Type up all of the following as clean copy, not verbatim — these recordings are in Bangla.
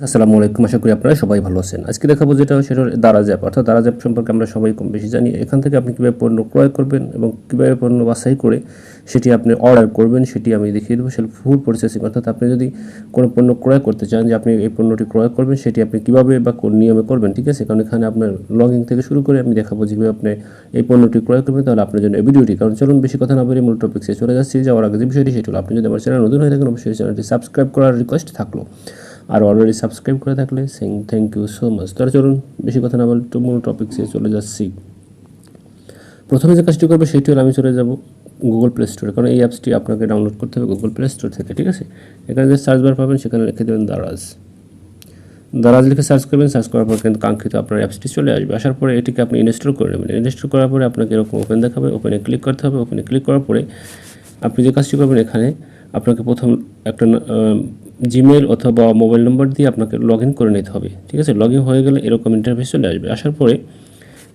আসসালামু আলাইকুম, আশা করি আপনারা সবাই ভালো আছেন। আজকে দেখাবো যেটা সেটা দারাজ অ্যাপ, অর্থাৎ দারাজ অ্যাপ সম্পর্কে আমরা সবাই কম বেশি জানি। এখান থেকে আপনি কীভাবে পণ্য ক্রয় করবেন এবং কীভাবে পণ্য বাছাই করে সেটি আপনি অর্ডার করবেন সেটি আমি দেখিয়ে দেবো। সেটা ফুল প্রসেসিং, অর্থাৎ আপনি যদি কোনো পণ্য ক্রয় করতে চান যে আপনি এই পণ্যটি ক্রয় করবেন সেটি আপনি কীভাবে বা কোন নিয়মে করবেন, ঠিক আছে? কারণ এখানে আপনার লগইন থেকে শুরু করে আমি দেখাবো যেভাবে আপনি এই পণ্যটি ক্রয় করবেন। তাহলে আপনার জন্য এই ভিডিওটি, কারণ চলুন বেশি কথা না বলে মূল টপিক্সে চলে যাচ্ছি। যাওয়ার আগে যে বিষয়টি সেটি হলো, আপনি যদি আমার চ্যানেল নতুন হয়ে থাকেন অবশ্যই চ্যানেলটি সাবস্ক্রাইব করার রিকোয়েস্ট থাকলো, আর অলরেডি সাবস্ক্রাইব করে থাকলে থ্যাংক ইউ সো মাচ। তাহলে চলুন বেশি কথা না বলে একটু মূল টপিক্সে চলে যাচ্ছি। প্রথমে যে কাজটি করবে সেটি হলো, আমি চলে যাব গুগল প্লে স্টোরে, কারণ এই অ্যাপসটি আপনাকে ডাউনলোড করতে হবে গুগল প্লে স্টোর থেকে, ঠিক আছে? এখানে যে সার্চ বার পাবেন সেখানে লিখে দেবেন দারাজ লিখে সার্চ করবেন। সার্চ করার পর কিন্তু কাঙ্ক্ষিত আপনার অ্যাপসটি চলে আসবে। আসার পরে এটিকে আপনি ইনস্টল করে নেবেন। ইনস্টল করার পরে আপনাকে এরকম ওপেন দেখাবে, ওপেনে ক্লিক করতে হবে। ওপেনে ক্লিক করার পরে আপনি যে কাজটি করবেন, এখানে আপনাকে প্রথম একটা জিমেল অথবা মোবাইল নম্বর দিয়ে আপনাকে লগ ইন করে নিতে হবে, ঠিক আছে? লগ ইন হয়ে গেলে এরকম ইন্টারফেস চলে আসবে। আসার পরে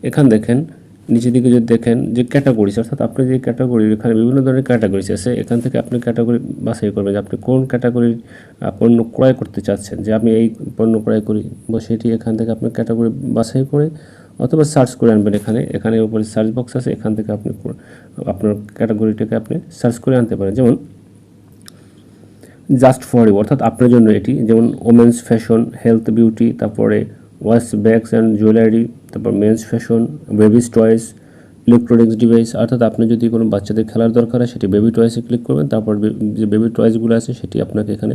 এখান দেখেন নিচের দিকে যদি দেখেন যে ক্যাটাগরিজ, অর্থাৎ আপনি যে ক্যাটাগরি, এখানে বিভিন্ন ধরনের ক্যাটাগরিজ আছে। এখান থেকে আপনি ক্যাটাগরি বাছাই করবেন যে আপনি কোন ক্যাটাগরির পণ্য ক্রয় করতে চাচ্ছেন, যে আমি এই পণ্য ক্রয় করি, বা সেটি এখান থেকে আপনি ক্যাটাগরি বাছাই করে অথবা সার্চ করে আনবেন। এখানে উপরে সার্চ বক্স আছে, এখান থেকে আপনি আপনার ক্যাটাগরিটাকে আপনি সার্চ করে আনতে পারেন। যেমন জাস্ট ফর ইউ, অর্থাৎ আপনার জন্য এটি, যেমন ওমেন্স ফ্যাশন, হেলথ বিউটি, তারপরে ওয়াচ ব্যাগস অ্যান্ড জুয়েলারি, তারপর men's fashion, babies toys, electronics device. অর্থাৎ আপনি যদি কোনো বাচ্চাদের খেলার দরকার হয় সেটি বেবি টয়েসে ক্লিক করবেন। তারপর যে বেবি টয়েসগুলো আছে সেটি আপনাকে এখানে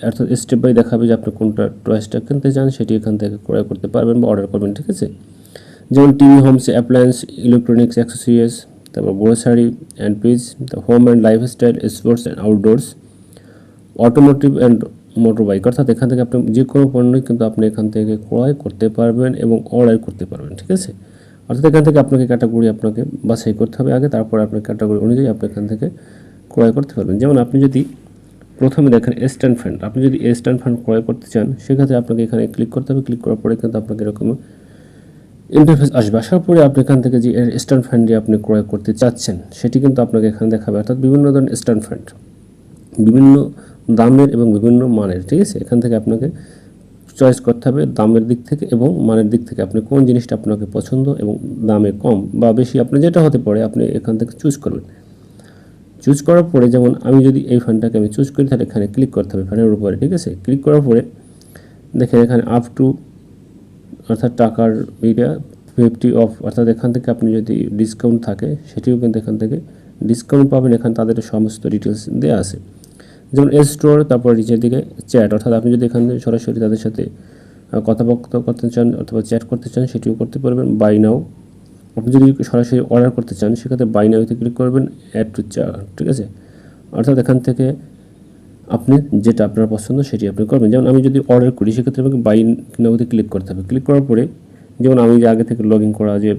অর্থাৎ স্টেপ বাই দেখাবে যে আপনি কোনটা টয়েসটা কিনতে চান, সেটি এখান থেকে ক্রয় করতে পারবেন বা অর্ডার করবেন, ঠিক আছে? যেমন TV, homes appliance, electronics accessories, তারপর grocery and piece, home and lifestyle, sports and outdoors, automotive and motor bike. অর্থাৎ এখান থেকে আপনি যে কোনো পণ্যই কিন্তু আপনি এখান থেকে ক্রয় করতে পারবেন এবং অর্ডার করতে পারবেন, ঠিক আছে? অর্থাৎ এখান থেকে আপনাকে ক্যাটাগরি আপনাকে বাছাই করতে হবে আগে, তারপর আপনার ক্যাটাগরি অনুযায়ী আপনি এখান থেকে ক্রয় করতে পারবেন। যেমন আপনি যদি প্রথমে দেখেন স্ট্যান্ড ফান্ড, আপনি যদি স্ট্যান্ড ফান্ড ক্রয় করতে চান সেক্ষেত্রে আপনাকে এখানে ক্লিক করতে হবে। ক্লিক করার পরে কিন্তু আপনাকে এরকম ইন্টারফেস আসবে। আসার পরে আপনি এখান থেকে যে স্ট্যান্ড ফান্ড দিয়ে আপনি ক্রয় করতে চাচ্ছেন সেটি কিন্তু আপনাকে এখানে দেখাবে। অর্থাৎ বিভিন্ন ধরনের স্ট্যান্ড ফান্ড, বিভিন্ন দামের এবং বিভিন্ন মানের, ঠিক আছে? এখান থেকে আপনাকে চয়েস করতে হবে দামের দিক থেকে এবং মানের দিক থেকে আপনি কোন জিনিসটা আপনাকে পছন্দ এবং দামে কম বা বেশি আপনি যেটা হতে পারে আপনি এখান থেকে চুজ করবেন। চুজ করার পরে যেমন আমি যদি এই ফান্ডটাকে আমি চুজ করি তাহলে এখানে ক্লিক করতে হবে ফান্ডের উপরে, ঠিক আছে? ক্লিক করার পরে দেখেন এখানে আপ টু, অর্থাৎ টাকার এটা 50 অফ, অর্থাৎ এখান থেকে আপনি যদি ডিসকাউন্ট থাকে সেটিও কিন্তু এখান থেকে ডিসকাউন্ট পাবেন। এখানে তাদের সমস্ত ডিটেলস দেওয়া আছে, যেমন স্টোর, তারপর নিচের দিকে চ্যাট, অর্থাৎ আপনি যদি এখানে সরাসরি তাদের সাথে কথাবার্তা করতে চান অথবা চ্যাট করতে চান সেটিও করতে পারবেন। বাই নাও, আপনি যদি সরাসরি অর্ডার করতে চান সেক্ষেত্রে বাই নাওতে ক্লিক করবেন, অ্যাড টু চার্ট, ঠিক আছে? অর্থাৎ এখান থেকে আপনি যেটা আপনার পছন্দ সেটি আপনি করবেন। যেমন আমি যদি অর্ডার করি সেক্ষেত্রে আমাকে বাই নাওতে ক্লিক করতে হবে। ক্লিক করার পরে যেমন আমি যে আগে থেকে লগ ইন করা যে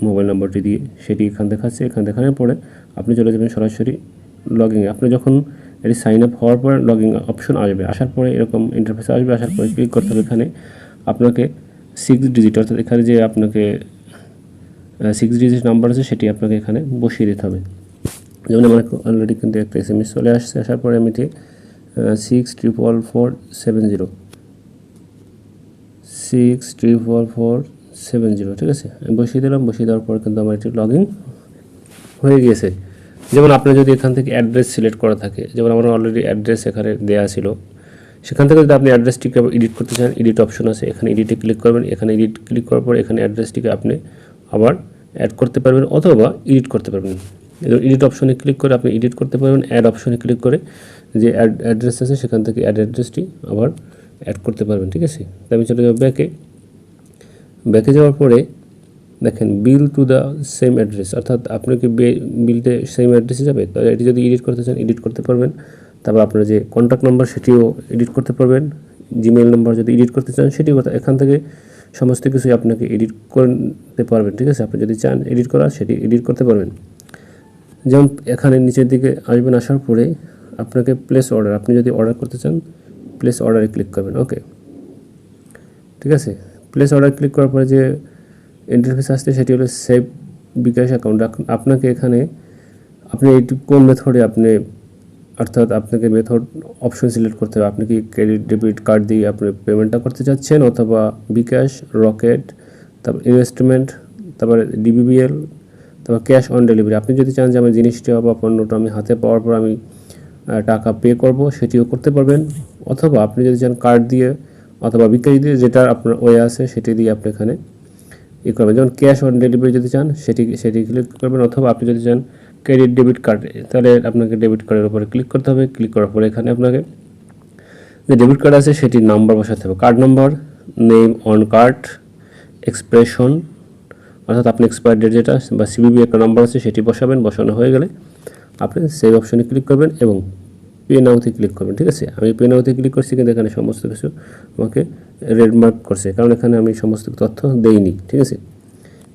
মোবাইল নাম্বারটি দিয়ে সেটি এখানে দেখাচ্ছে, এখানে দেখানোর পরে আপনি চলে যাবেন সরাসরি লগ ইনে। আপনি যখন এটি সাইন আপ হওয়ার পর লগ ইন অপশন আসবে, আসার পরে এরকম ইন্টারফেস আসবে। আসার পরে ক্লিক করতে হবে। এখানে আপনাকে 6 ডিজিট, অর্থাৎ এখানে যে আপনাকে 6 ডিজিট নাম্বার আছে সেটি আপনাকে এখানে বসিয়ে দিতে হবে। যেমন আমার অলরেডি কিন্তু একটা SMS চলে আসছে। আসার পরে আমি 64447 64447, ঠিক আছে? আমি বসিয়ে দিলাম। বসিয়ে দেওয়ার পর কিন্তু আমার এটি লগ ইন হয়ে গিয়েছে। যেমন আপনার যদি এখান থেকে অ্যাড্রেস সিলেক্ট করা থাকে, যেমন আমার অলরেডি অ্যাড্রেস এখানে দেওয়া ছিল, সেখান থেকে যদি আপনি অ্যাড্রেসটিকে এডিট করতে চান এডিট অপশন আছে, এখানে এডিটে ক্লিক করবেন। এখানে এডিট ক্লিক করার পর এখানে অ্যাড্রেসটিকে আপনি আবার অ্যাড করতে পারবেন অথবা এডিট করতে পারবেন। এডিট অপশনে ক্লিক করে আপনি এডিট করতে পারবেন। অ্যাড অপশনে ক্লিক করে যে অ্যাড্রেস আছে সেখান থেকে অ্যাড অ্যাড্রেসটি আবার অ্যাড করতে পারবেন, ঠিক আছে? তাই আমি চলে যাব ব্যাকে যাওয়ার পরে দেখেন বিল টু দ্য সেম অ্যাড্রেস, অর্থাৎ আপনি কি বিলতে সেম অ্যাড্রেসে যাবে। তো এটি যদি এডিট করতে চান এডিট করতে পারবেন। তারপর আপনার যে কন্ট্যাক্ট নাম্বার সেটিও এডিট করতে পারবেন। জিমেল নাম্বার যদি এডিট করতে চান সেটিও এখান থেকে সমস্ত কিছুই আপনাকে এডিট করতে পারবেন, ঠিক আছে? আপনি যদি চান এডিট করা সেটি এডিট করতে পারবেন। যেমন এখানে নিচের দিকে আসবেন, আসার পরে আপনাকে প্লেস অর্ডার, আপনি যদি অর্ডার করতে চান প্লেস অর্ডারে ক্লিক করবেন, ওকে, ঠিক আছে? প্লেস অর্ডার ক্লিক করার পরে যে ইন্টারফেস আসছে সেটি হলো সেভ বিকাশ অ্যাকাউন্ট। আপনাকে এখানে আপনি এইটি কোন মেথডে আপনি অর্থাৎ আপনাকে মেথড অপশন সিলেক্ট করতে হবে। আপনি কি ক্রেডিট ডেবিট কার্ড দিয়ে আপনি পেমেন্টটা করতে চাচ্ছেন, অথবা বিকাশ, রকেট, তারপর ইনভেস্টমেন্ট, তারপরে ডিবিবিএল, তারপর ক্যাশ অন ডেলিভারি। আপনি যদি চান যে আমার জিনিসটা বা পণ্যটা আমি হাতে পাওয়ার পর আমি টাকা পে করব, সেটিও করতে পারবেন। অথবা আপনি যদি চান কার্ড দিয়ে অথবা বিকাশ দিয়ে, যেটা আপনার ওয়ে আছে সেটি দিয়ে আপনি এখানে করবেন। যেমন ক্যাশ অন ডেলিভারি যদি চান সেটি ক্লিক করবেন, অথবা আপনি যদি চান ক্রেডিট ডেবিট কার্ড, তাহলে আপনাকে ডেবিট কার্ডের উপরে ক্লিক করতে হবে। ক্লিক করার পরে এখানে আপনাকে যে ডেবিট কার্ড আছে সেটির নাম্বার বসাতে হবে। Card number, name on card, expression, অর্থাৎ আপনি এক্সপায়ার ডেট যেটা বা সিবিবি একটা নাম্বার আছে সেটি বসাবেন। বসানো হয়ে গেলে আপনি সেই অপশনে ক্লিক করবেন এবং পে নাওতে ক্লিক করবেন। ঠিক আছে, আমি পে নাওতে ক্লিক করছি, কিন্তু এখানে সমস্ত কিছু আমাকে রেড মার্ক করছে, কারণ এখানে আমি সমস্ত তথ্য দেইনি। ঠিক আছে,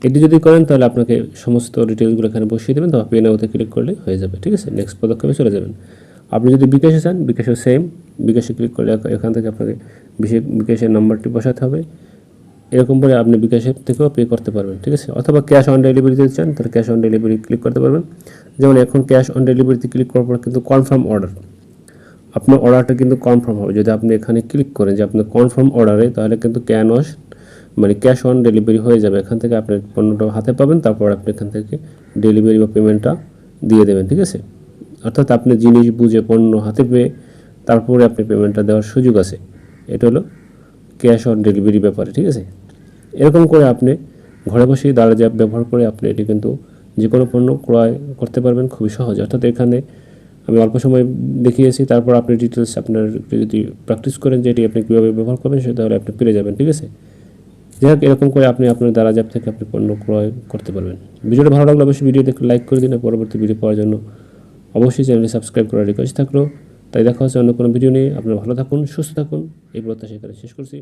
এটি যদি করেন তাহলে আপনাকে সমস্ত ডিটেলসগুলো এখানে বসিয়ে দেবেন, তো পে নাওতে ক্লিক করলে হয়ে যাবে। ঠিক আছে, নেক্সট পদক্ষেপে চলে যাবেন। আপনি যদি বিকাশে চান, বিকাশে সেম, বিকাশে ক্লিক করলে এখান থেকে আপনাকে বিকাশের নাম্বারটি বসাতে হবে। এরকম করে আপনি বিকাশের থেকেও পে করতে পারবেন। ঠিক আছে, অথবা ক্যাশ অন ডেলিভারি যদি চান তাহলে ক্যাশ অন ডেলিভারি ক্লিক করতে পারবেন। যেমন এখন ক্যাশ অন ডেলিভারিতে ক্লিক করার পর কিন্তু কনফার্ম অর্ডার, আপনার অর্ডারটা কিন্তু কনফার্ম হবে। যদি আপনি এখানে ক্লিক করেন যে আপনার কনফার্ম অর্ডারে, তাহলে কিন্তু ক্যাশ অন ডেলিভারি হয়ে যাবে। এখান থেকে আপনি পণ্যটা হাতে পাবেন, তারপর আপনি এখান থেকে ডেলিভারি বা পেমেন্টটা দিয়ে দেবেন। ঠিক আছে, অর্থাৎ আপনি জিনিস বুঝে পণ্য হাতে পেয়ে তারপরে আপনি পেমেন্টটা দেওয়ার সুযোগ আছে। এটা হলো ক্যাশ অন ডেলিভারি ব্যাপারে। ঠিক আছে, এরকম করে আপনি ঘরে বসেই দারাজ অ্যাপ ব্যবহার করে আপনি এটি কিন্তু যে কোনো পণ্য ক্রয় করতে পারবেন খুবই সহজে। অর্থাৎ এখানে আমি অল্প সময় দেখিয়েছি, তারপর আপনি ডিটেলস আপনার যদি প্র্যাকটিস করেন যে এটি আপনি কীভাবে ব্যবহার করবেন, সেটা তাহলে আপনি পেরে যাবেন। ঠিক আছে, যাই হোক, এরকম করে আপনি আপনার দারাজ অ্যাপ থেকে আপনি পণ্য ক্রয় করতে পারবেন। ভিডিওটা ভালো লাগলে অবশ্যই ভিডিওতে লাইক করে দিন। পরবর্তী ভিডিও পাওয়ার জন্য অবশ্যই চ্যানেলটি সাবস্ক্রাইব করার রিকোয়েস্ট থাকলো। তাই দেখা হচ্ছে অন্য কোনো ভিডিও নিয়ে। আপনারা ভালো থাকুন, সুস্থ থাকুন, এই প্রত্যাশা এখানে শেষ করছি।